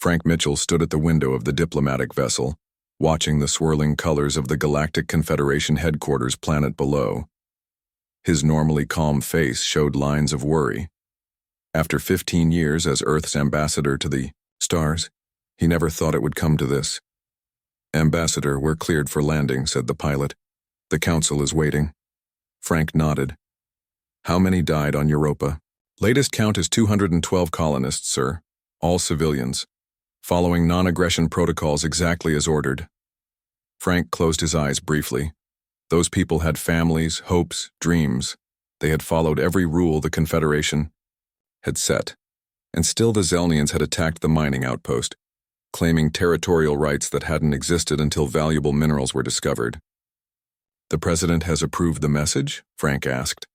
Frank Mitchell stood at the window of the diplomatic vessel, watching the swirling colors of the Galactic Confederation headquarters planet below. His normally calm face showed lines of worry. After 15 years as Earth's ambassador to the stars, he never thought it would come to this. "Ambassador, we're cleared for landing," said the pilot. "The council is waiting." Frank nodded. "How many died on Europa?" "Latest count is 212 colonists, sir. All civilians. Following non-aggression protocols exactly as ordered." Frank closed his eyes briefly. Those people had families, hopes, dreams. They had followed every rule the Confederation had set. And still the Zelnians had attacked the mining outpost, claiming territorial rights that hadn't existed until valuable minerals were discovered. "The President has approved the message?" Frank asked.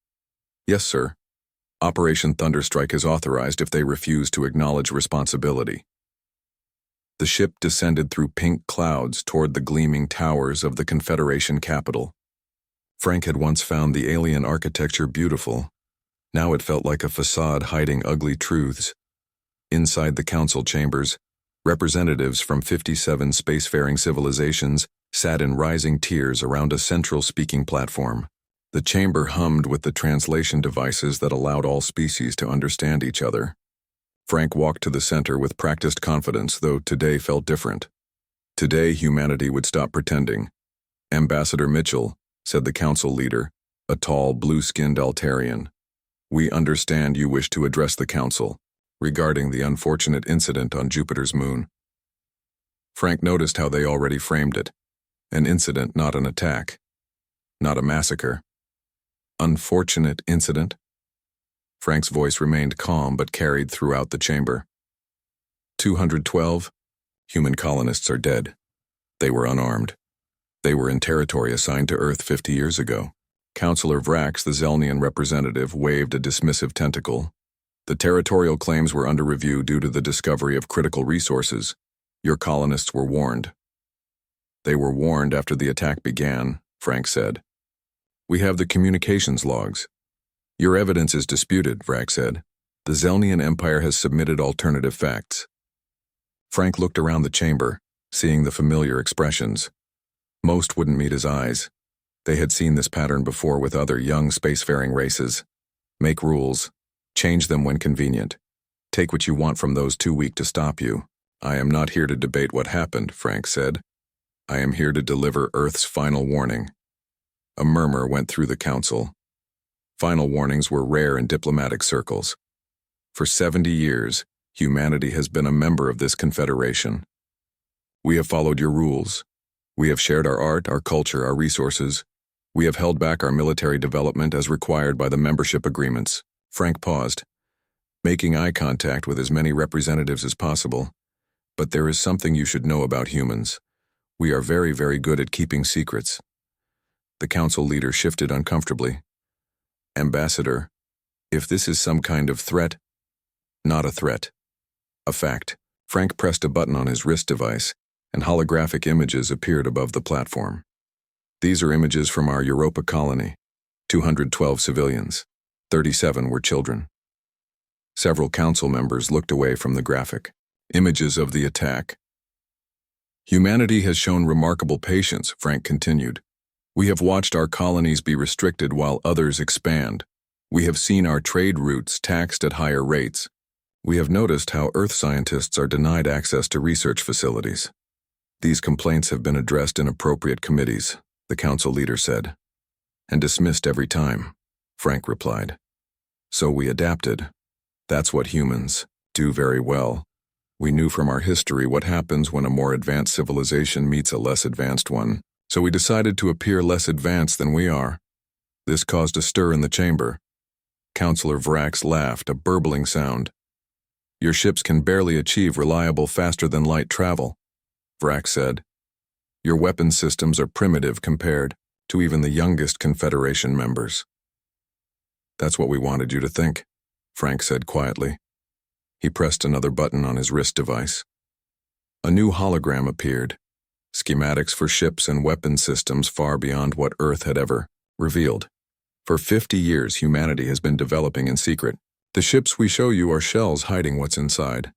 "Yes, sir. Operation Thunderstrike is authorized if they refuse to acknowledge responsibility." The ship descended through pink clouds toward the gleaming towers of the Confederation capital. Frank had once found the alien architecture beautiful. Now it felt like a facade hiding ugly truths. Inside the council chambers, representatives from 57 spacefaring civilizations sat in rising tiers around a central speaking platform. The chamber hummed with the translation devices that allowed all species to understand each other. Frank walked to the center with practiced confidence, though today felt different. Today, humanity would stop pretending. "Ambassador Mitchell," said the council leader, a tall, blue-skinned Altarian. "We understand you wish to address the council regarding the unfortunate incident on Jupiter's moon." Frank noticed how they already framed it. An incident, not an attack. Not a massacre. Unfortunate incident? Frank's voice remained calm but carried throughout the chamber. 212 human colonists are dead. They were unarmed. They were in territory assigned to Earth 50 years ago. Counselor Vrax, the Zelnian representative, waved a dismissive tentacle. "The territorial claims were under review due to the discovery of critical resources. Your colonists were warned." "They were warned after the attack began," Frank said. "We have the communications logs." "Your evidence is disputed," Vrax said. "The Zelnian Empire has submitted alternative facts." Frank looked around the chamber, seeing the familiar expressions. Most wouldn't meet his eyes. They had seen this pattern before with other young spacefaring races. Make rules. Change them when convenient. Take what you want from those too weak to stop you. "I am not here to debate what happened," Frank said. "I am here to deliver Earth's final warning." A murmur went through the council. Final warnings were rare in diplomatic circles. For 70 years, humanity has been a member of this confederation. "We have followed your rules. We have shared our art, our culture, our resources. We have held back our military development as required by the membership agreements." Frank paused, making eye contact with as many representatives as possible. "But there is something you should know about humans. We are very, very good at keeping secrets." The council leader shifted uncomfortably. "Ambassador, if this is some kind of threat—" "Not a threat. A fact." Frank pressed a button on his wrist device, and holographic images appeared above the platform. "These are images from our Europa colony. 212 civilians. 37 were children." Several council members looked away from the graphic. Images of the attack. "Humanity has shown remarkable patience," Frank continued. "We have watched our colonies be restricted while others expand. We have seen our trade routes taxed at higher rates. We have noticed how Earth scientists are denied access to research facilities. These complaints have been addressed in appropriate committees," the council leader said. "And dismissed every time," Frank replied. "So we adapted. That's what humans do very well. We knew from our history what happens when a more advanced civilization meets a less advanced one, so we decided to appear less advanced than we are. This caused a stir in the chamber." Counselor Vrax laughed, a burbling sound. "Your ships can barely achieve reliable faster-than-light travel," Vrax said. "Your weapon systems are primitive compared to even the youngest Confederation members." "That's what we wanted you to think," Frank said quietly. He pressed another button on his wrist device. A new hologram appeared. Schematics for ships and weapon systems far beyond what Earth had ever revealed. For 50 years, humanity has been developing in secret. The ships we show you are shells hiding what's inside.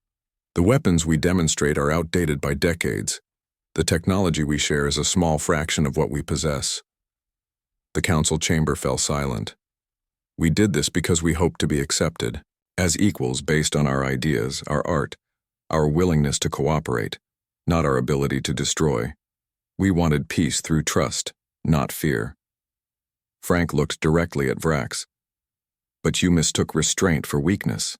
The weapons we demonstrate are outdated by decades. The technology we share is a small fraction of what we possess. The council chamber fell silent. We did this because we hoped to be accepted, as equals based on our ideas, our art, our willingness to cooperate, not our ability to destroy. We wanted peace through trust, not fear. Frank looked directly at Vrax. But you mistook restraint for weakness.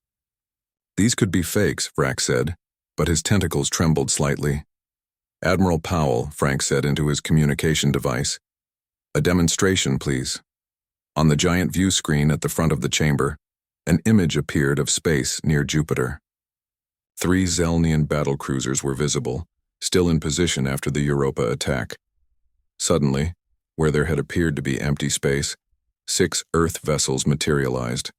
These could be fakes, Vrax said, but his tentacles trembled slightly. Admiral Powell, Frank said into his communication device. A demonstration, please. On the giant view screen at the front of the chamber, an image appeared of space near Jupiter. 3 Zelnian battlecruisers were visible, still in position after the Europa attack. Suddenly, where there had appeared to be empty space, 6 Earth vessels materialized.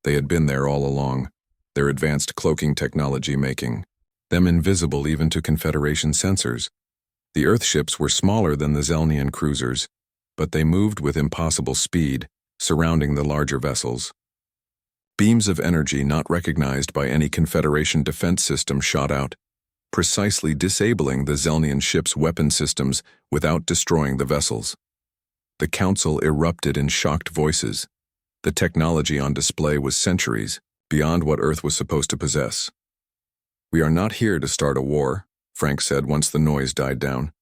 They had been there all along, their advanced cloaking technology making them invisible even to Confederation sensors. The Earth ships were smaller than the Zelnian cruisers, but they moved with impossible speed, surrounding the larger vessels. Beams of energy not recognized by any Confederation defense system shot out, precisely disabling the Zelnian ships' weapon systems without destroying the vessels. The Council erupted in shocked voices. The technology on display was centuries beyond what Earth was supposed to possess. We are not here to start a war, Frank said once the noise died down.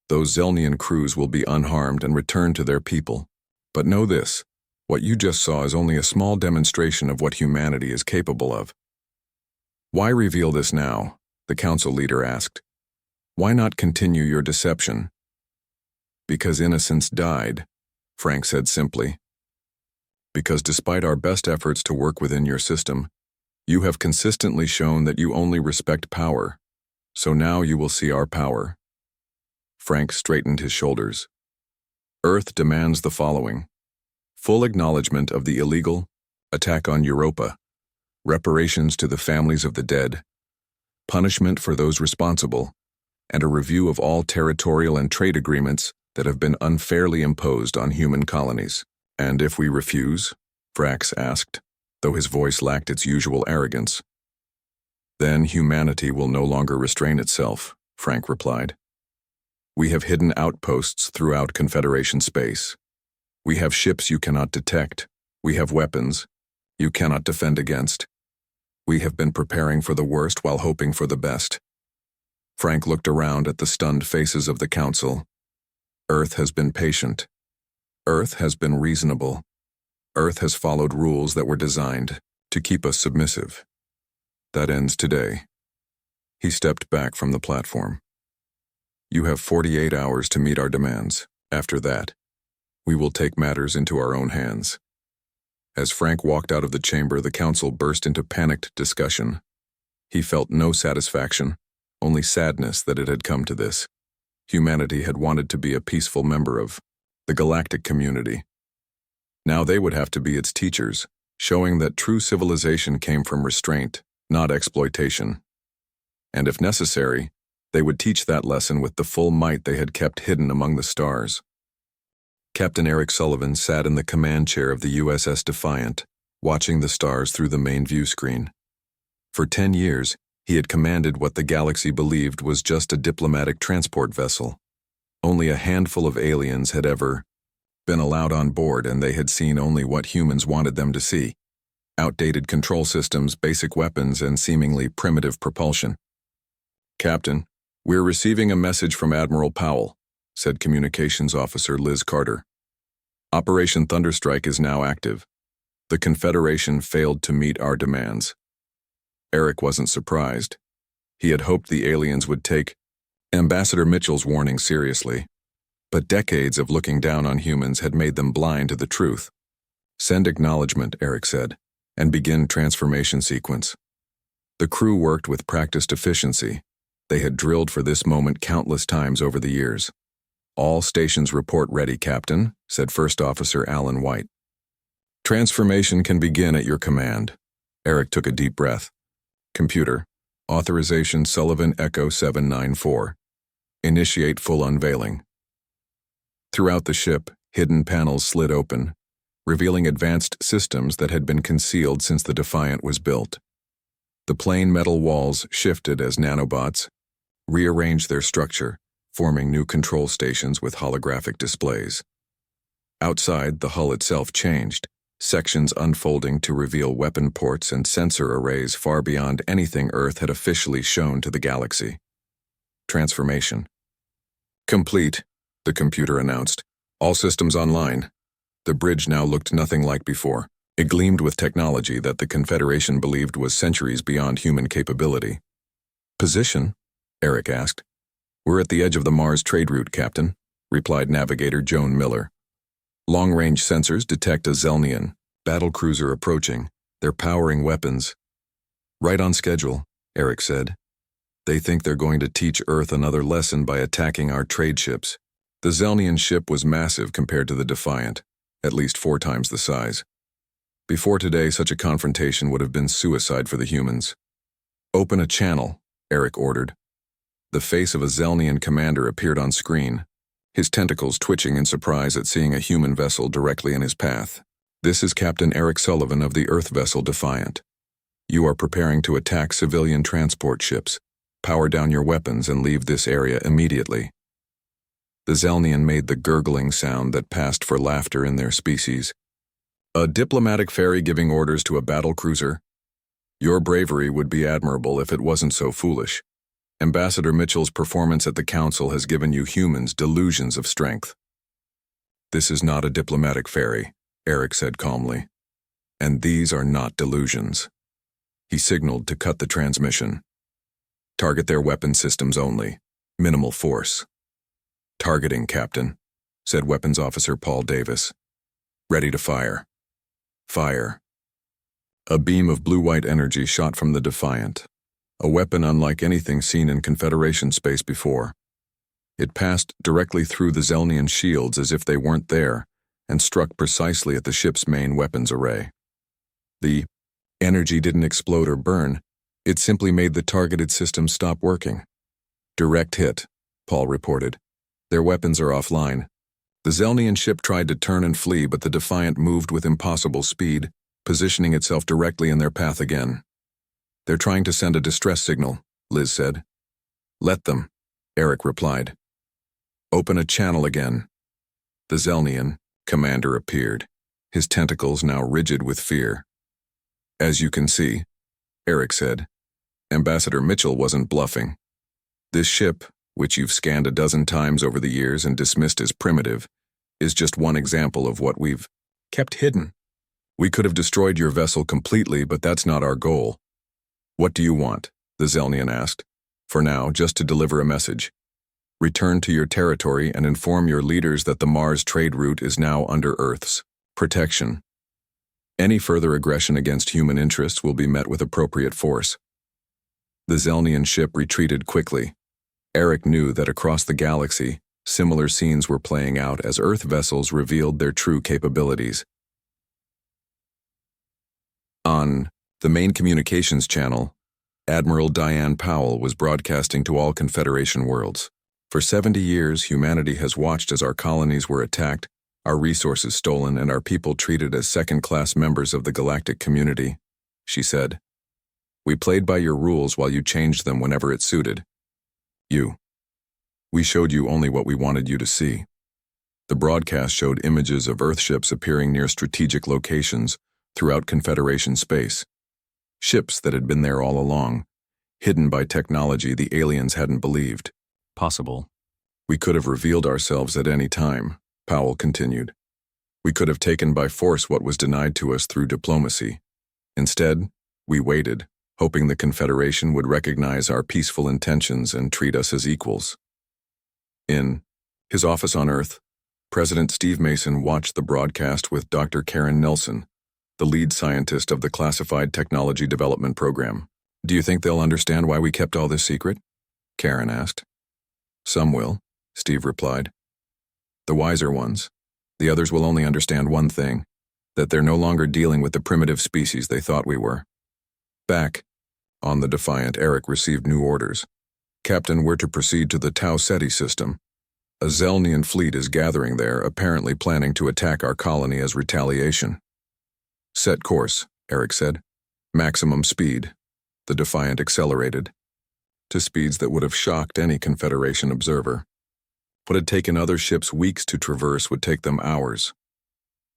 Those Zelnian crews will be unharmed and return to their people. But know this, what you just saw is only a small demonstration of what humanity is capable of. Why reveal this now? The council leader asked. Why not continue your deception? Because innocents died, Frank said simply. Because despite our best efforts to work within your system, you have consistently shown that you only respect power, so now you will see our power. Frank straightened his shoulders. Earth demands the following: full acknowledgement of the illegal attack on Europa, reparations to the families of the dead, punishment for those responsible, and a review of all territorial and trade agreements that have been unfairly imposed on human colonies. And if we refuse? Vrax asked, though his voice lacked its usual arrogance. Then humanity will no longer restrain itself, Frank replied. We have hidden outposts throughout Confederation space. We have ships you cannot detect. We have weapons you cannot defend against. We have been preparing for the worst while hoping for the best. Frank looked around at the stunned faces of the council. Earth has been patient. Earth has been reasonable. Earth has followed rules that were designed to keep us submissive. That ends today. He stepped back from the platform. You have 48 hours to meet our demands. After that, we will take matters into our own hands. As Frank walked out of the chamber, the council burst into panicked discussion. He felt no satisfaction, only sadness that it had come to this. Humanity had wanted to be a peaceful member of the galactic community. Now they would have to be its teachers, showing that true civilization came from restraint, not exploitation. And if necessary, they would teach that lesson with the full might they had kept hidden among the stars. Captain Eric Sullivan sat in the command chair of the USS Defiant, watching the stars through the main view screen. For 10 years, he had commanded what the galaxy believed was just a diplomatic transport vessel. Only a handful of aliens had ever been allowed on board, and they had seen only what humans wanted them to see: outdated control systems, basic weapons, and seemingly primitive propulsion. Captain, we're receiving a message from Admiral Powell, said Communications Officer Liz Carter. Operation Thunderstrike is now active. The Confederation failed to meet our demands. Eric wasn't surprised. He had hoped the aliens would take Ambassador Mitchell's warning seriously, but decades of looking down on humans had made them blind to the truth. Send acknowledgement, Eric said, and begin transformation sequence. The crew worked with practiced efficiency. They had drilled for this moment countless times over the years. All stations report ready, Captain, said First Officer Alan White. Transformation can begin at your command. Eric took a deep breath. Computer, authorization Sullivan Echo 794. Initiate full unveiling. Throughout the ship, hidden panels slid open, revealing advanced systems that had been concealed since the Defiant was built. The plain metal walls shifted as nanobots rearranged their structure, forming new control stations with holographic displays. Outside, the hull itself changed, sections unfolding to reveal weapon ports and sensor arrays far beyond anything Earth had officially shown to the galaxy. Transformation complete, the computer announced. All systems online. The bridge now looked nothing like before. It gleamed with technology that the Confederation believed was centuries beyond human capability. Position? Eric asked. We're at the edge of the Mars trade route, Captain, replied Navigator Joan Miller. Long-range sensors detect a Zelnian battlecruiser approaching. They're powering weapons. Right on schedule, Eric said. They think they're going to teach Earth another lesson by attacking our trade ships. The Zelnian ship was massive compared to the Defiant, at least 4 times the size. Before today, such a confrontation would have been suicide for the humans. Open a channel, Eric ordered. The face of a Zelnian commander appeared on screen, his tentacles twitching in surprise at seeing a human vessel directly in his path. This is Captain Eric Sullivan of the Earth vessel Defiant. You are preparing to attack civilian transport ships. Power down your weapons and leave this area immediately. The Zelnian made the gurgling sound that passed for laughter in their species. A diplomatic ferry giving orders to a battle cruiser? Your bravery would be admirable if it wasn't so foolish. Ambassador Mitchell's performance at the Council has given you humans delusions of strength. This is not a diplomatic ferry, Eric said calmly. And these are not delusions. He signaled to cut the transmission. Target their weapon systems only. Minimal force. Targeting, Captain, said Weapons Officer Paul Davis. Ready to fire. Fire. A beam of blue-white energy shot from the Defiant, a weapon unlike anything seen in Confederation space before. It passed directly through the Zelnian shields as if they weren't there, and struck precisely at the ship's main weapons array. The energy didn't explode or burn, it simply made the targeted system stop working. Direct hit, Paul reported. Their weapons are offline. The Zelnian ship tried to turn and flee, but the Defiant moved with impossible speed, positioning itself directly in their path again. They're trying to send a distress signal, Liz said. Let them, Eric replied. Open a channel again. The Zelnian commander appeared, his tentacles now rigid with fear. As you can see, Eric said, Ambassador Mitchell wasn't bluffing. This ship, which you've scanned a dozen times over the years and dismissed as primitive, is just one example of what we've kept hidden. We could have destroyed your vessel completely, but that's not our goal. What do you want? The Zelnian asked. For now, just to deliver a message. Return to your territory and inform your leaders that the Mars trade route is now under Earth's protection. Any further aggression against human interests will be met with appropriate force. The Zelnian ship retreated quickly. Eric knew that across the galaxy, similar scenes were playing out as Earth vessels revealed their true capabilities. On the main communications channel, Admiral Diane Powell was broadcasting to all Confederation worlds. For 70 years, humanity has watched as our colonies were attacked, our resources stolen, and our people treated as second-class members of the galactic community, she said. We played by your rules while you changed them whenever it suited. We showed you only what we wanted you to see. The broadcast showed images of Earthships appearing near strategic locations throughout Confederation space. Ships that had been there all along, hidden by technology the aliens hadn't believed possible. We could have revealed ourselves at any time, Powell continued. We could have taken by force what was denied to us through diplomacy. Instead, we waited, hoping the Confederation would recognize our peaceful intentions and treat us as equals. In his office on Earth, President Steve Mason watched the broadcast with Dr. Karen Nelson, the lead scientist of the Classified Technology Development Program. Do you think they'll understand why we kept all this secret? Karen asked. Some will, Steve replied. The wiser ones. The others will only understand one thing, that they're no longer dealing with the primitive species they thought we were. Back on the Defiant, Eric received new orders. Captain, we're to proceed to the Tau Ceti system. A Zelnian fleet is gathering there, apparently planning to attack our colony as retaliation. Set course, Eric said. Maximum speed. The Defiant accelerated, to speeds that would have shocked any Confederation observer. What had taken other ships weeks to traverse would take them hours.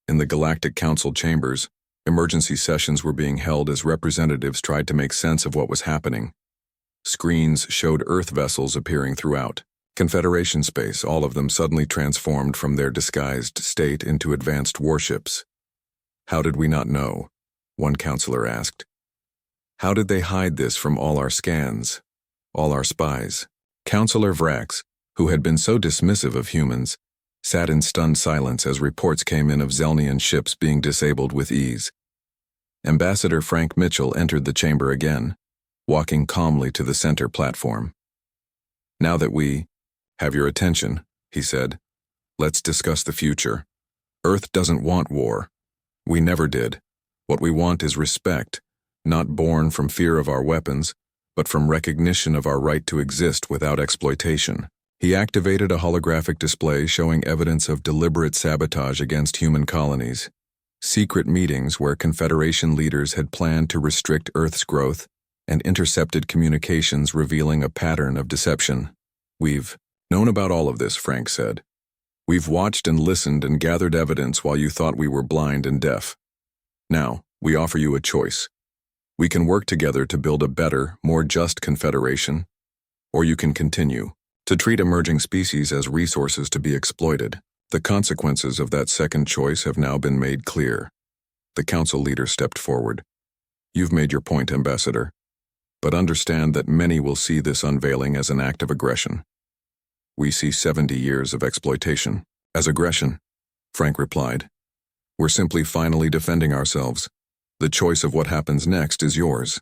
In the Galactic Council chambers, emergency sessions were being held as representatives tried to make sense of what was happening. Screens showed Earth vessels appearing throughout. Confederation space, all of them suddenly transformed from their disguised state into advanced warships. How did we not know? One counselor asked. How did they hide this from all our scans? All our spies? Counselor Vrax, who had been so dismissive of humans, sat in stunned silence as reports came in of Zelnian ships being disabled with ease. Ambassador Frank Mitchell entered the chamber again, walking calmly to the center platform. Now that we have your attention, he said, let's discuss the future. Earth doesn't want war. We never did. What we want is respect, not born from fear of our weapons, but from recognition of our right to exist without exploitation. He activated a holographic display showing evidence of deliberate sabotage against human colonies, secret meetings where Confederation leaders had planned to restrict Earth's growth, and intercepted communications revealing a pattern of deception. We've known about all of this, Frank said. We've watched and listened and gathered evidence while you thought we were blind and deaf. Now, we offer you a choice. We can work together to build a better, more just Confederation, or you can continue to treat emerging species as resources to be exploited. The consequences of that second choice have now been made clear. The council leader stepped forward. You've made your point, Ambassador, but understand that many will see this unveiling as an act of aggression. We see 70 years of exploitation as aggression, Frank replied. We're simply finally defending ourselves. The choice of what happens next is yours.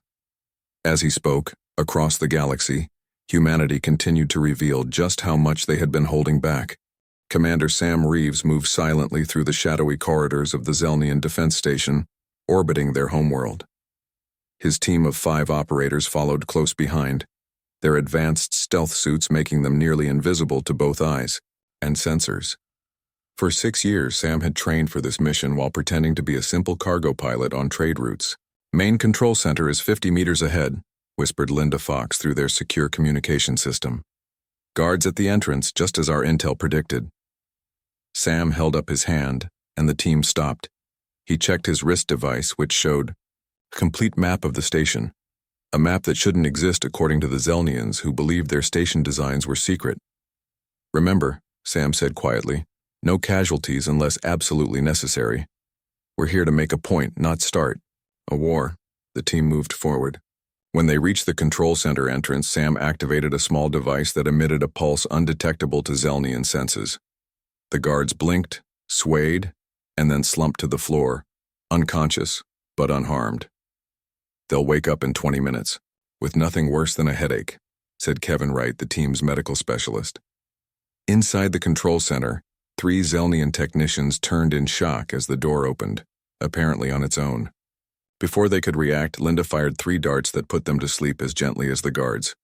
As he spoke, across the galaxy, humanity continued to reveal just how much they had been holding back. Commander Sam Reeves moved silently through the shadowy corridors of the Zelnian Defense Station, orbiting their homeworld. His team of 5 operators followed close behind, their advanced stealth suits making them nearly invisible to both eyes and sensors. For 6 years, Sam had trained for this mission while pretending to be a simple cargo pilot on trade routes. Main control center is 50 meters ahead, whispered Linda Fox through their secure communication system. Guards at the entrance, just as our intel predicted. Sam held up his hand, and the team stopped. He checked his wrist device, which showed a complete map of the station, a map that shouldn't exist according to the Zelnians, who believed their station designs were secret. Remember, Sam said quietly, no casualties unless absolutely necessary. We're here to make a point, not start a war. The team moved forward. When they reached the control center entrance, Sam activated a small device that emitted a pulse undetectable to Zelnian senses. The guards blinked, swayed, and then slumped to the floor, unconscious, but unharmed. They'll wake up in 20 minutes, with nothing worse than a headache, said Kevin Wright, the team's medical specialist. Inside the control center, 3 Zelnian technicians turned in shock as the door opened, apparently on its own. Before they could react, Linda fired 3 darts that put them to sleep as gently as the guards.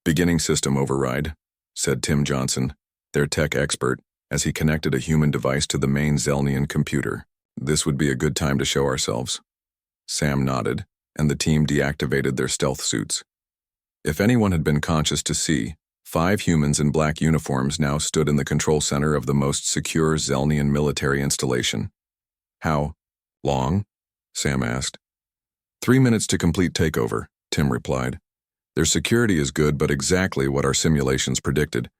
Beginning system override, said Tim Johnson, their tech expert, as he connected a human device to the main Zelnian computer. This would be a good time to show ourselves. Sam nodded, and the team deactivated their stealth suits. If anyone had been conscious to see, 5 humans in black uniforms now stood in the control center of the most secure Zelnian military installation. How long? Sam asked. 3 minutes to complete takeover, Tim replied. Their security is good, but exactly what our simulations predicted.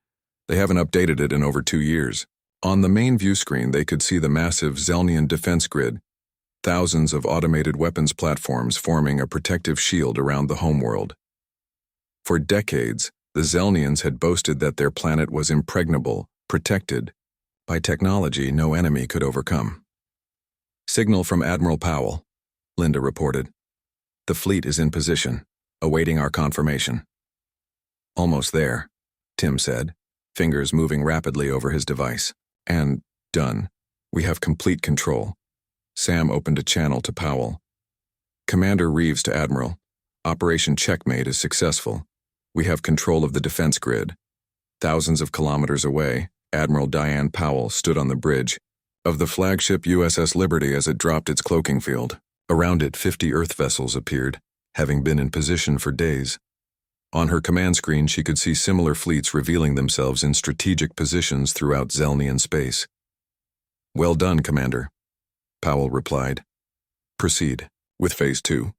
They haven't updated it in over 2 years. On the main view screen, they could see the massive Zelnian defense grid, thousands of automated weapons platforms forming a protective shield around the homeworld. For decades, the Zelnians had boasted that their planet was impregnable, protected by technology no enemy could overcome. Signal from Admiral Powell, Linda reported. The fleet is in position, awaiting our confirmation. Almost there, Tim said, fingers moving rapidly over his device. And done. We have complete control. Sam opened a channel to Powell. Commander Reeves to Admiral. Operation Checkmate is successful. We have control of the defense grid. Thousands of kilometers away, Admiral Diane Powell stood on the bridge of the flagship USS Liberty as it dropped its cloaking field. Around it, 50 Earth vessels appeared, having been in position for days. On her command screen, she could see similar fleets revealing themselves in strategic positions throughout Zelnian space. "Well done, Commander," Powell replied. "Proceed with Phase 2.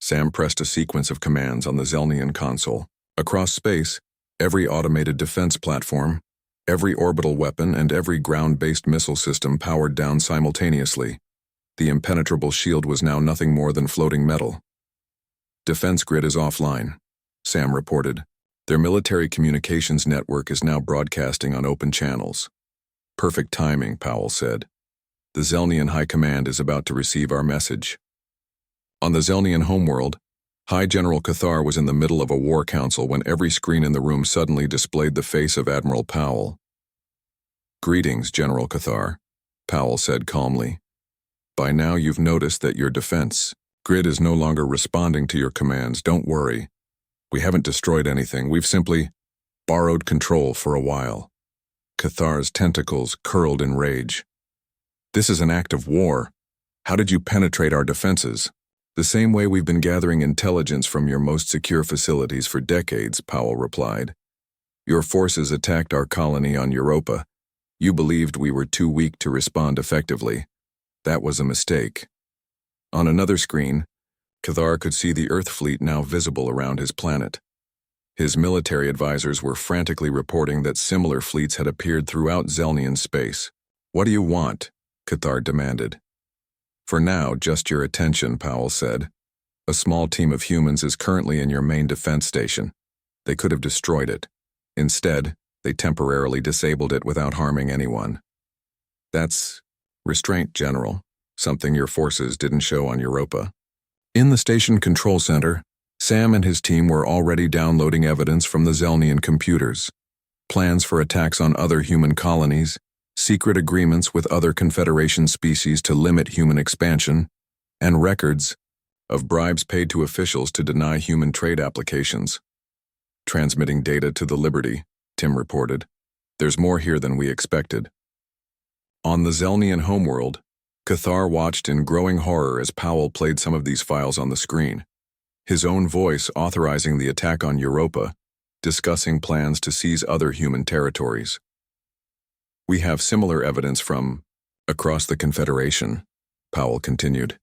Sam pressed a sequence of commands on the Zelnian console. Across space, every automated defense platform, every orbital weapon, and every ground-based missile system powered down simultaneously. The impenetrable shield was now nothing more than floating metal. "Defense grid is offline," Sam reported. "Their military communications network is now broadcasting on open channels." "Perfect timing," Powell said. "The Zelnian High Command is about to receive our message." On the Zelnian homeworld, High General Cathar was in the middle of a war council when every screen in the room suddenly displayed the face of Admiral Powell. "Greetings, General Cathar," Powell said calmly. "By now you've noticed that your defense grid is no longer responding to your commands. Don't worry. We haven't destroyed anything. We've simply borrowed control for a while." Cathar's tentacles curled in rage. "This is an act of war. How did you penetrate our defenses?" "The same way we've been gathering intelligence from your most secure facilities for decades," Powell replied. "Your forces attacked our colony on Europa. You believed we were too weak to respond effectively. That was a mistake." On another screen, Cathar could see the Earth fleet now visible around his planet. His military advisors were frantically reporting that similar fleets had appeared throughout Zelnian space. "What do you want?" Cathar demanded. "For now, just your attention," Powell said. "A small team of humans is currently in your main defense station. They could have destroyed it. Instead, they temporarily disabled it without harming anyone. That's restraint, General, something your forces didn't show on Europa." In the station control center, Sam and his team were already downloading evidence from the Zelnian computers. Plans for attacks on other human colonies, secret agreements with other Confederation species to limit human expansion, and records of bribes paid to officials to deny human trade applications. "Transmitting data to the Liberty," Tim reported. "There's more here than we expected." On the Zelnian homeworld, Cathar watched in growing horror as Powell played some of these files on the screen. His own voice authorizing the attack on Europa, discussing plans to seize other human territories. "We have similar evidence from across the Confederation," Powell continued.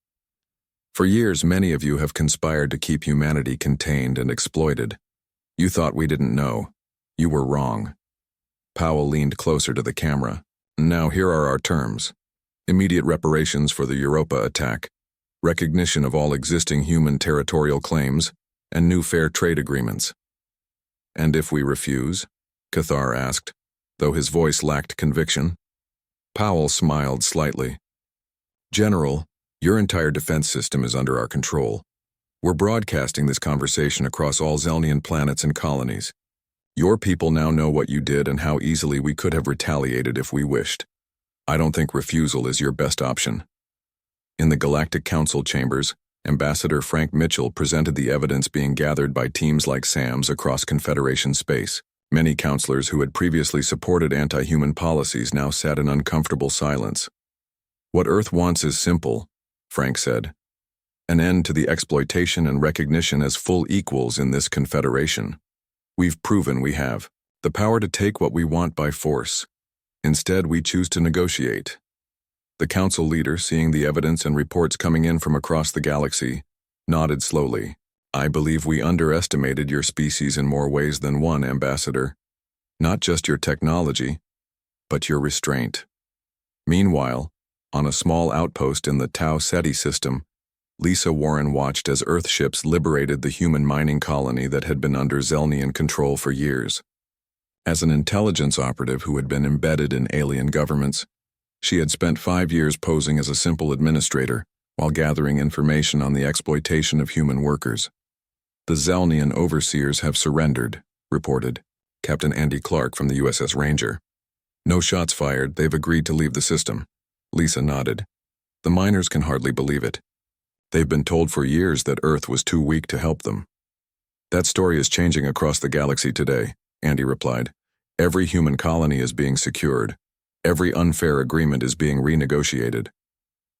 "For years, many of you have conspired to keep humanity contained and exploited. You thought we didn't know. You were wrong." Powell leaned closer to the camera. "Now here are our terms. Immediate reparations for the Europa attack, recognition of all existing human territorial claims, and new fair trade agreements." "And if we refuse?" Cathar asked, though his voice lacked conviction. Powell smiled slightly. "General, your entire defense system is under our control. We're broadcasting this conversation across all Zelnian planets and colonies. Your people now know what you did and how easily we could have retaliated if we wished. I don't think refusal is your best option." In the Galactic Council chambers, Ambassador Frank Mitchell presented the evidence being gathered by teams like Sam's across Confederation space. Many counselors who had previously supported anti-human policies now sat in uncomfortable silence. "What Earth wants is simple," Frank said. "An end to the exploitation and recognition as full equals in this Confederation. We've proven we have the power to take what we want by force. Instead, we choose to negotiate." The council leader, seeing the evidence and reports coming in from across the galaxy, nodded slowly. "I believe we underestimated your species in more ways than one, Ambassador. Not just your technology, but your restraint." Meanwhile, on a small outpost in the Tau Ceti system, Lisa Warren watched as Earth ships liberated the human mining colony that had been under Zelnian control for years. As an intelligence operative who had been embedded in alien governments, she had spent 5 years posing as a simple administrator while gathering information on the exploitation of human workers. "The Zelnian overseers have surrendered," reported Captain Andy Clark from the USS Ranger. "No shots fired. They've agreed to leave the system." Lisa nodded. "The miners can hardly believe it. They've been told for years that Earth was too weak to help them." "That story is changing across the galaxy today," Andy replied. "Every human colony is being secured. Every unfair agreement is being renegotiated."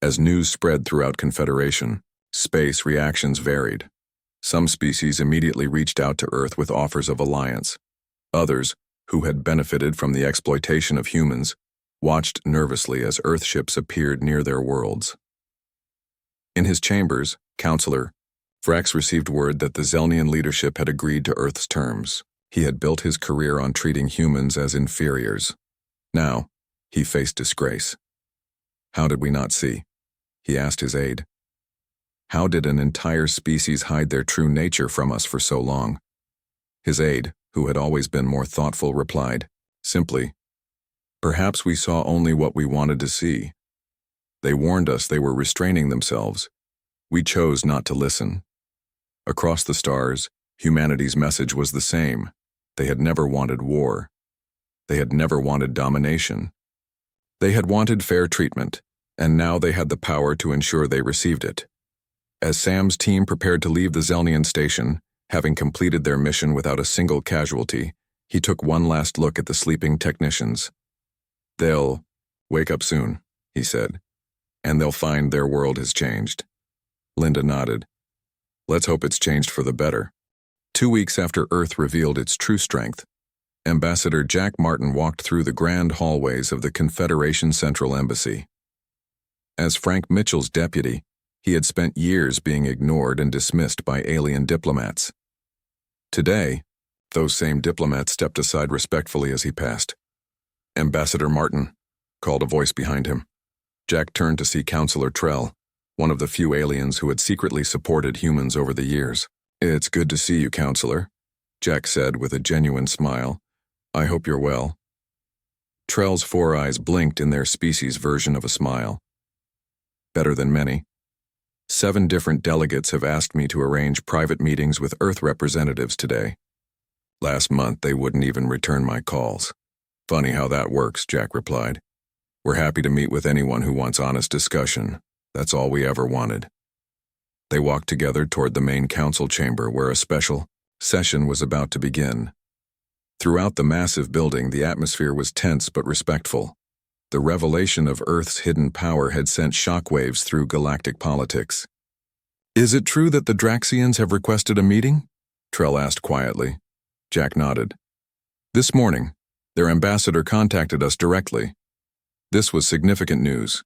As news spread throughout Confederation, space reactions varied. Some species immediately reached out to Earth with offers of alliance. Others, who had benefited from the exploitation of humans, watched nervously as Earth ships appeared near their worlds. In his chambers, Counselor Vrax received word that the Zelnian leadership had agreed to Earth's terms. He had built his career on treating humans as inferiors. Now, he faced disgrace. How did we not see? He asked his aide. How did an entire species hide their true nature from us for so long? His aide, who had always been more thoughtful, replied, simply, perhaps we saw only what we wanted to see. They warned us they were restraining themselves. We chose not to listen. Across the stars, humanity's message was the same. They had never wanted war. They had never wanted domination. They had wanted fair treatment, and now they had the power to ensure they received it. As Sam's team prepared to leave the Zelnian station, having completed their mission without a single casualty, he took one last look at the sleeping technicians. They'll wake up soon, he said, and they'll find their world has changed. Linda nodded. Let's hope it's changed for the better. 2 weeks after Earth revealed its true strength, Ambassador Jack Martin walked through the grand hallways of the Confederation Central Embassy. As Frank Mitchell's deputy, he had spent years being ignored and dismissed by alien diplomats. Today, those same diplomats stepped aside respectfully as he passed. Ambassador Martin, called a voice behind him. Jack turned to see Counselor Trell, one of the few aliens who had secretly supported humans over the years. It's good to see you, Counselor, Jack said with a genuine smile. I hope you're well. Trell's 4 eyes blinked in their species' version of a smile. Better than many. 7 different delegates have asked me to arrange private meetings with Earth representatives today. Last month, they wouldn't even return my calls. Funny how that works, Jack replied. We're happy to meet with anyone who wants honest discussion. That's all we ever wanted. They walked together toward the main council chamber where a special session was about to begin. Throughout the massive building, the atmosphere was tense but respectful. The revelation of Earth's hidden power had sent shockwaves through galactic politics. Is it true that the Draxians have requested a meeting? Trell asked quietly. Jack nodded. This morning, their ambassador contacted us directly. This was significant news.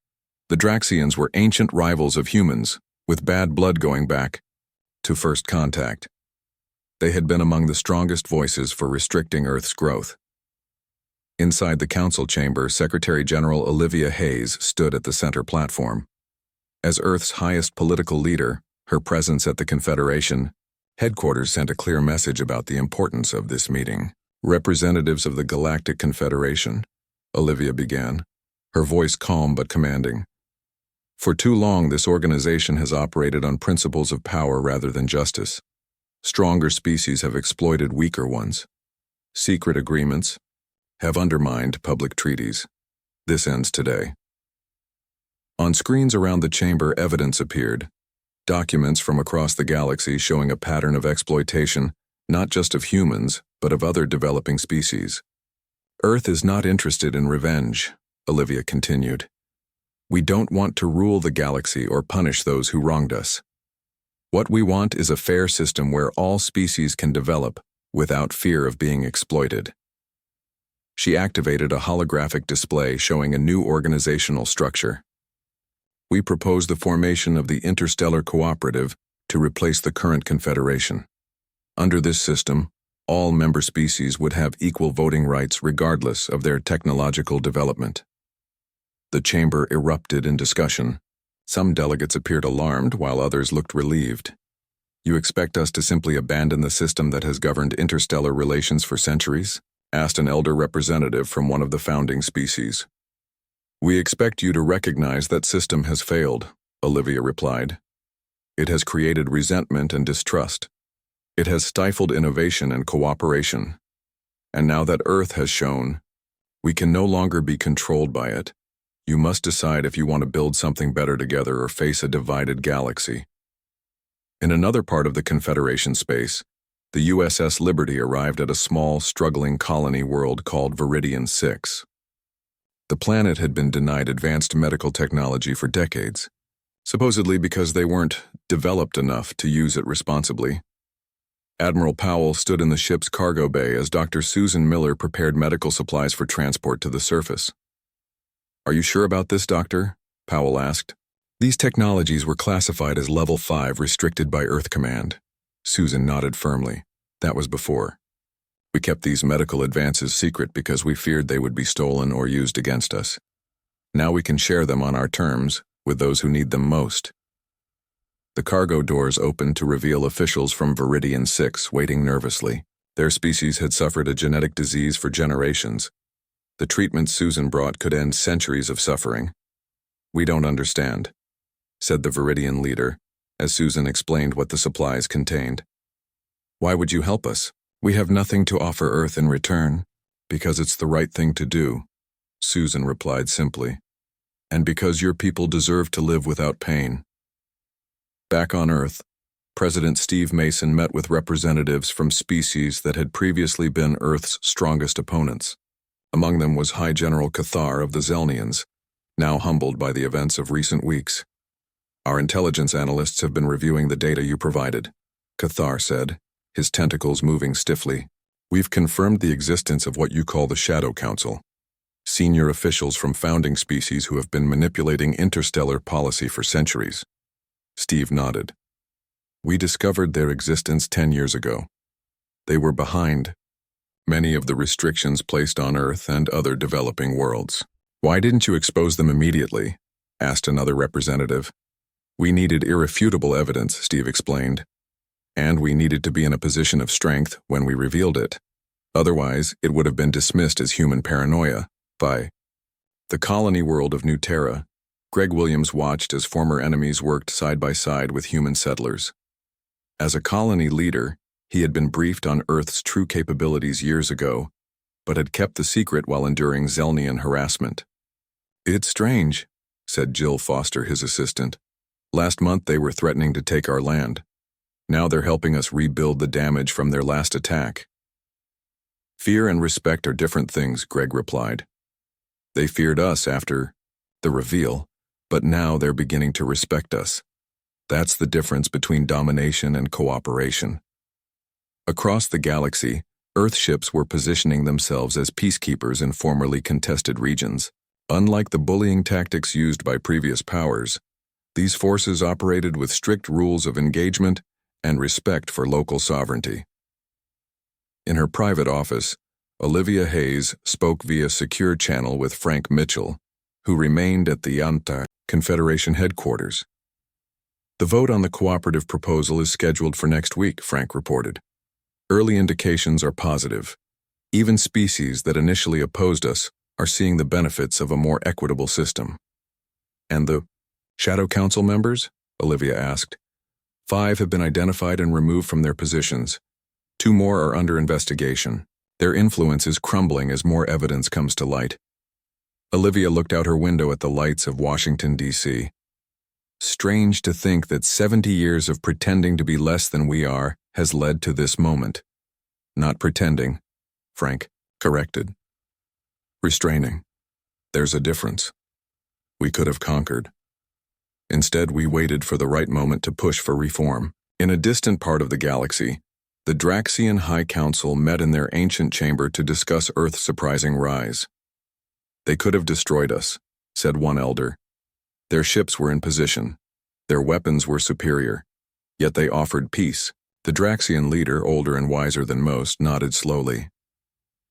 The Draxians were ancient rivals of humans, with bad blood going back to first contact. They had been among the strongest voices for restricting Earth's growth. Inside the council chamber, Secretary General Olivia Hayes stood at the center platform. As Earth's highest political leader, her presence at the Confederation headquarters sent a clear message about the importance of this meeting. Representatives of the Galactic Confederation, Olivia began, her voice calm but commanding. For too long, this organization has operated on principles of power rather than justice. Stronger species have exploited weaker ones. Secret agreements have undermined public treaties. This ends today. On screens around the chamber, evidence appeared. Documents from across the galaxy showing a pattern of exploitation, not just of humans, but of other developing species. Earth is not interested in revenge, Olivia continued. We don't want to rule the galaxy or punish those who wronged us. What we want is a fair system where all species can develop without fear of being exploited. She activated a holographic display showing a new organizational structure. We propose the formation of the Interstellar Cooperative to replace the current Confederation. Under this system, all member species would have equal voting rights regardless of their technological development. The chamber erupted in discussion. Some delegates appeared alarmed while others looked relieved. You expect us to simply abandon the system that has governed interstellar relations for centuries? Asked an elder representative from one of the founding species. We expect you to recognize that system has failed, Olivia replied. It has created resentment and distrust. It has stifled innovation and cooperation. And now that Earth has shown, we can no longer be controlled by it. You must decide if you want to build something better together or face a divided galaxy. In another part of the Confederation space, the USS Liberty arrived at a small, struggling colony world called Viridian 6. The planet had been denied advanced medical technology for decades. supposedly because they weren't developed enough to use it responsibly. Admiral Powell stood in the ship's cargo bay as Dr. Susan Miller prepared medical supplies for transport to the surface. "Are you sure about this, Doctor?" Powell asked. "These technologies were classified as Level 5 restricted by Earth Command." Susan nodded firmly. "That was before. We kept these medical advances secret because we feared they would be stolen or used against us. Now we can share them on our terms with those who need them most." The cargo doors opened to reveal officials from Viridian 6 waiting nervously. Their species had suffered a genetic disease for generations. The treatment Susan brought could end centuries of suffering. "We don't understand," said the Viridian leader, as Susan explained what the supplies contained. "Why would you help us? We have nothing to offer Earth in return." "Because it's the right thing to do," Susan replied simply. "And because your people deserve to live without pain." Back on Earth, President Steve Mason met with representatives from species that had previously been Earth's strongest opponents. Among them was High General Cathar of the Zelnians, now humbled by the events of recent weeks. "Our intelligence analysts have been reviewing the data you provided," Cathar said, his tentacles moving stiffly. "We've confirmed the existence of what you call the Shadow Council, senior officials from founding species who have been manipulating interstellar policy for centuries." Steve nodded. "We discovered their existence 10 years ago. They were behind many of the restrictions placed on Earth and other developing worlds." "Why didn't you expose them immediately?" asked another representative. "We needed irrefutable evidence," Steve explained. "And we needed to be in a position of strength when we revealed it. Otherwise, it would have been dismissed as human paranoia by the colony world of New Terra. Greg Williams watched as former enemies worked side by side with human settlers. As a colony leader, he had been briefed on Earth's true capabilities years ago, but had kept the secret while enduring Zelnian harassment. "It's strange," said Jill Foster, his assistant. "Last month they were threatening to take our land. Now they're helping us rebuild the damage from their last attack." "Fear and respect are different things," Greg replied. "They feared us after the reveal, but now they're beginning to respect us. That's the difference between domination and cooperation." Across the galaxy, Earth ships were positioning themselves as peacekeepers in formerly contested regions. Unlike the bullying tactics used by previous powers, these forces operated with strict rules of engagement and respect for local sovereignty. In her private office, Olivia Hayes spoke via secure channel with Frank Mitchell, who remained at the Yanta Confederation headquarters. "The vote on the cooperative proposal is scheduled for next week," Frank reported. "Early indications are positive. Even species that initially opposed us are seeing the benefits of a more equitable system." "And the Shadow Council members?" Olivia asked. 5 have been identified and removed from their positions. 2 more are under investigation. Their influence is crumbling as more evidence comes to light. Olivia looked out her window at the lights of Washington, D.C. "Strange to think that 70 years of pretending to be less than we are has led to this moment." "Not pretending," Frank corrected. "Restraining. There's a difference. We could have conquered. Instead, we waited for the right moment to push for reform." In a distant part of the galaxy, the Draxian High Council met in their ancient chamber to discuss Earth's surprising rise. "They could have destroyed us," said one elder. "Their ships were in position. Their weapons were superior. Yet they offered peace." The Draxian leader, older and wiser than most, nodded slowly.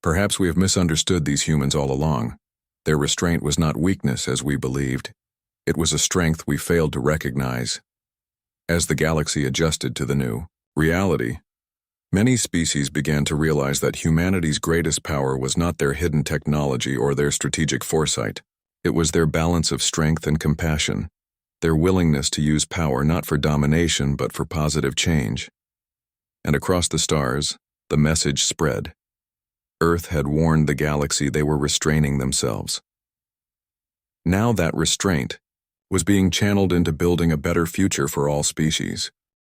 "Perhaps we have misunderstood these humans all along. Their restraint was not weakness as we believed. It was a strength we failed to recognize." As the galaxy adjusted to the new reality, many species began to realize that humanity's greatest power was not their hidden technology or their strategic foresight. It was their balance of strength and compassion, their willingness to use power not for domination but for positive change. And across the stars, the message spread. Earth had warned the galaxy they were restraining themselves. Now that restraint was being channeled into building a better future for all species.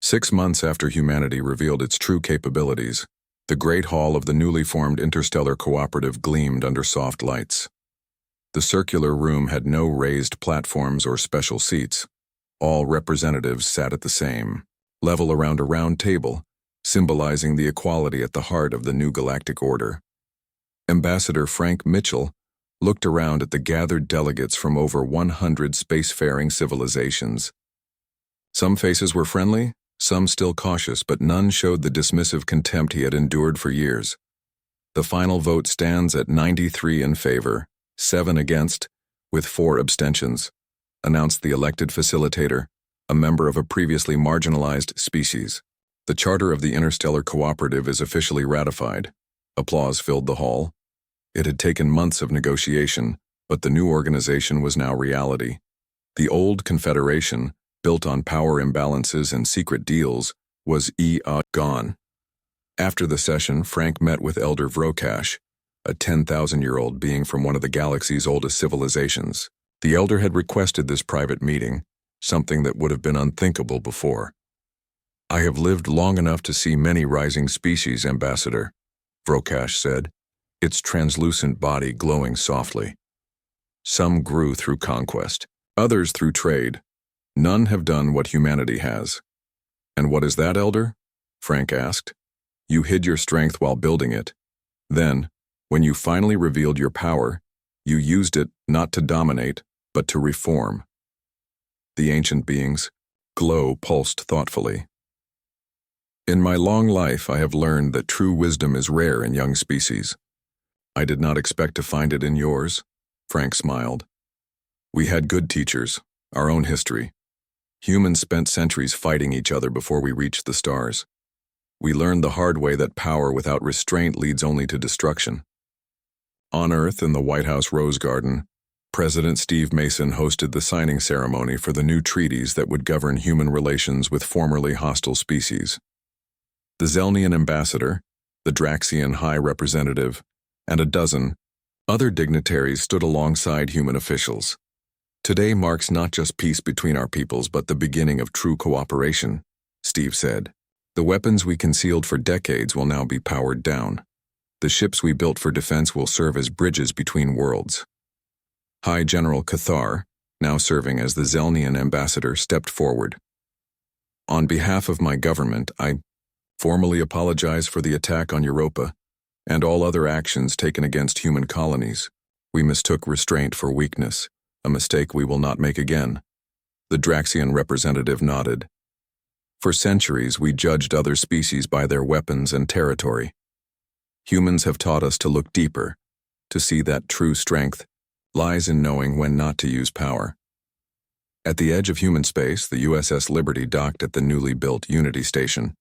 6 months after humanity revealed its true capabilities, the Great Hall of the newly formed Interstellar Cooperative gleamed under soft lights. The circular room had no raised platforms or special seats. All representatives sat at the same level around a round table, symbolizing the equality at the heart of the new galactic order. Ambassador Frank Mitchell looked around at the gathered delegates from over 100 spacefaring civilizations. Some faces were friendly, some still cautious, but none showed the dismissive contempt he had endured for years. The final vote stands at 93 in favor, 7 against, with 4 abstentions, announced the elected facilitator, a member of a previously marginalized species. The charter of the Interstellar Cooperative is officially ratified. Applause filled the hall. It had taken months of negotiation, but the new organization was now reality. The old Confederation, built on power imbalances and secret deals, was gone. After the session, Frank met with Elder Vrokash, a 10,000-year-old being from one of the galaxy's oldest civilizations. The Elder had requested this private meeting, something that would have been unthinkable before. "I have lived long enough to see many rising species, Ambassador," Vrokash said, its translucent body glowing softly. "Some grew through conquest, others through trade. None have done what humanity has." "And what is that, Elder?" Frank asked. "You hid your strength while building it. Then, when you finally revealed your power, you used it not to dominate, but to reform." The ancient being's glow pulsed thoughtfully. "In my long life, I have learned that true wisdom is rare in young species. I did not expect to find it in yours," Frank smiled. "We had good teachers, our own history. Humans spent centuries fighting each other before we reached the stars. We learned the hard way that power without restraint leads only to destruction." On Earth, in the White House Rose Garden, President Steve Mason hosted the signing ceremony for the new treaties that would govern human relations with formerly hostile species. The Zelnian ambassador, the Draxian high representative, and a dozen other dignitaries stood alongside human officials. "Today marks not just peace between our peoples, but the beginning of true cooperation," Steve said. "The weapons we concealed for decades will now be powered down. The ships we built for defense will serve as bridges between worlds." High General Cathar, now serving as the Zelnian ambassador, stepped forward. "On behalf of my government, I formally apologize for the attack on Europa and all other actions taken against human colonies. We mistook restraint for weakness, a mistake we will not make again." The Draxian representative nodded. "For centuries, we judged other species by their weapons and territory. Humans have taught us to look deeper, to see that true strength lies in knowing when not to use power." At the edge of human space, the USS Liberty docked at the newly built Unity Station.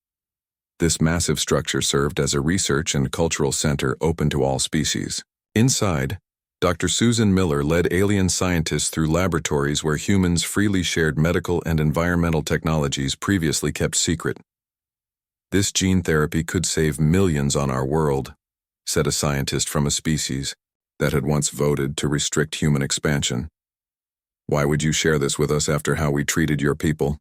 This massive structure served as a research and cultural center open to all species. Inside, Dr. Susan Miller led alien scientists through laboratories where humans freely shared medical and environmental technologies previously kept secret. "This gene therapy could save millions on our world," said a scientist from a species that had once voted to restrict human expansion. "Why would you share this with us after how we treated your people?"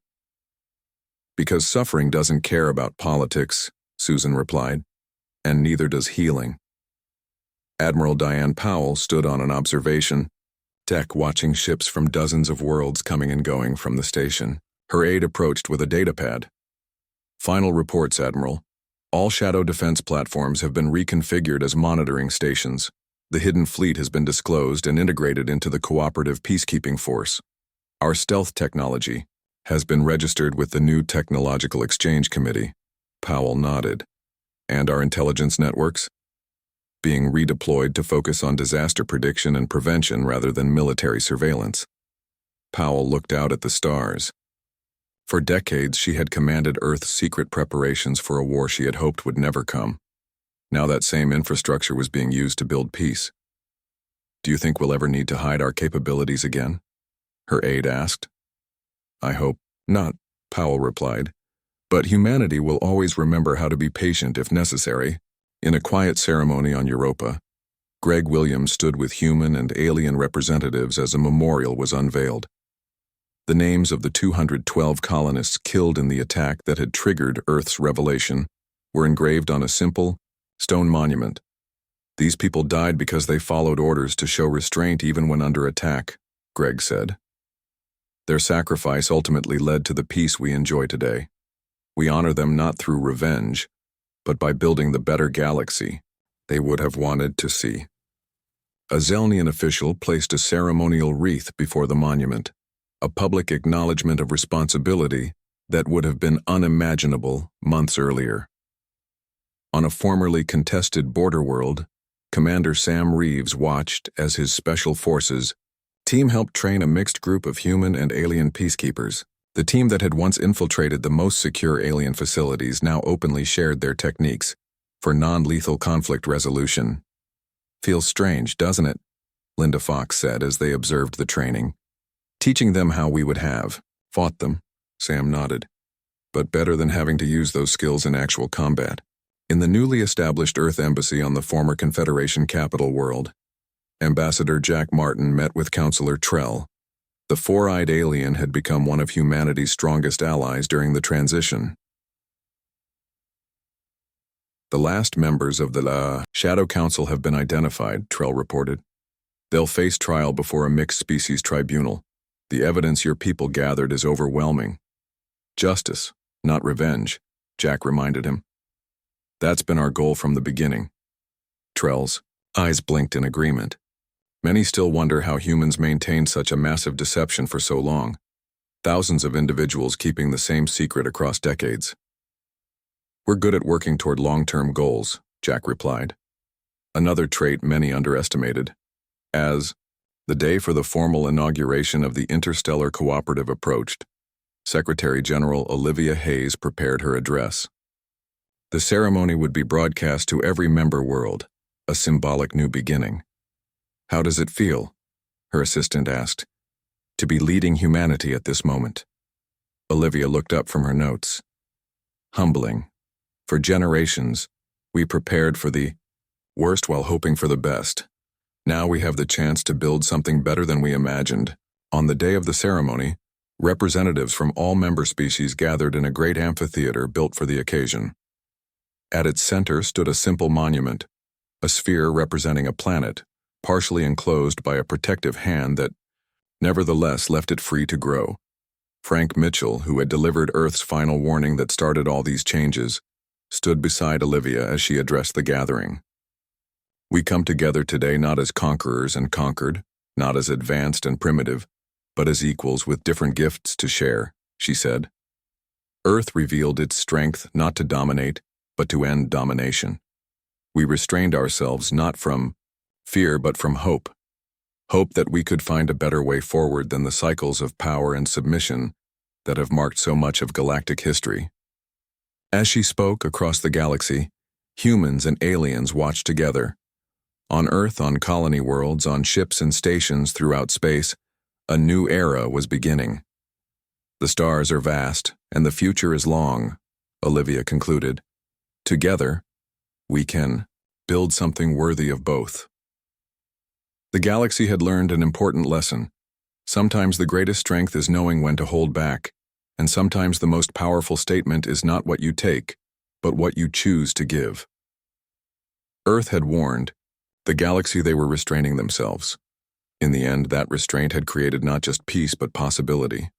"Because suffering doesn't care about politics," Susan replied, "and neither does healing." Admiral Diane Powell stood on an observation deck watching ships from dozens of worlds coming and going from the station. Her aide approached with a datapad. "Final reports, Admiral. All Shadow defense platforms have been reconfigured as monitoring stations. The hidden fleet has been disclosed and integrated into the cooperative peacekeeping force. Our stealth technology has been registered with the new Technological Exchange Committee." Powell nodded. "And our intelligence networks?" "Being redeployed to focus on disaster prediction and prevention rather than military surveillance." Powell looked out at the stars. For decades, she had commanded Earth's secret preparations for a war she had hoped would never come. Now that same infrastructure was being used to build peace. "Do you think we'll ever need to hide our capabilities again?" her aide asked. "I hope not," Powell replied. "But humanity will always remember how to be patient if necessary." In a quiet ceremony on Europa, Greg Williams stood with human and alien representatives as a memorial was unveiled. The names of the 212 colonists killed in the attack that had triggered Earth's revelation were engraved on a simple, stone monument. "These people died because they followed orders to show restraint even when under attack," Greg said. Their sacrifice ultimately led to the peace we enjoy today. We honor them not through revenge, but by building the better galaxy they would have wanted to see. A Zelnian official placed a ceremonial wreath before the monument, a public acknowledgement of responsibility that would have been unimaginable months earlier. On a formerly contested border world, Commander Sam Reeves watched as his special forces team helped train a mixed group of human and alien peacekeepers. The team that had once infiltrated the most secure alien facilities now openly shared their techniques for non-lethal conflict resolution. "Feels strange, doesn't it?" Linda Fox said as they observed the training. "Teaching them how we would have fought them," Sam nodded. "But better than having to use those skills in actual combat." In the newly established Earth Embassy on the former Confederation capital world, Ambassador Jack Martin met with Counselor Trell. The four-eyed alien had become one of humanity's strongest allies during the transition. "The last members of the Shadow Council have been identified," Trell reported. "They'll face trial before a mixed-species tribunal. The evidence your people gathered is overwhelming." "Justice, not revenge," Jack reminded him. "That's been our goal from the beginning." Trell's eyes blinked in agreement. Many still wonder how humans maintained such a massive deception for so long. Thousands of individuals keeping the same secret across decades. "We're good at working toward long-term goals," Jack replied. Another trait many underestimated. As the day for the formal inauguration of the Interstellar Cooperative approached, Secretary General Olivia Hayes prepared her address. The ceremony would be broadcast to every member world, a symbolic new beginning. "How does it feel?" her assistant asked, "to be leading humanity at this moment?" Olivia looked up from her notes. "Humbling. For generations, we prepared for the worst while hoping for the best. Now we have the chance to build something better than we imagined." On the day of the ceremony, representatives from all member species gathered in a great amphitheater built for the occasion. At its center stood a simple monument, a sphere representing a planet, partially enclosed by a protective hand that nevertheless left it free to grow. Frank Mitchell, who had delivered Earth's final warning that started all these changes, stood beside Olivia as she addressed the gathering. "We come together today not as conquerors and conquered, not as advanced and primitive, but as equals with different gifts to share," she said. "Earth revealed its strength not to dominate, but to end domination. We restrained ourselves not from fear but from hope. Hope that we could find a better way forward than the cycles of power and submission that have marked so much of galactic history." As she spoke across the galaxy, humans and aliens watched together. On Earth, on colony worlds, on ships and stations throughout space, a new era was beginning. "The stars are vast, and the future is long," Olivia concluded. "Together, we can build something worthy of both." The galaxy had learned an important lesson. Sometimes the greatest strength is knowing when to hold back, and sometimes the most powerful statement is not what you take, but what you choose to give. Earth had warned, the galaxy they were restraining themselves. In the end, that restraint had created not just peace but possibility.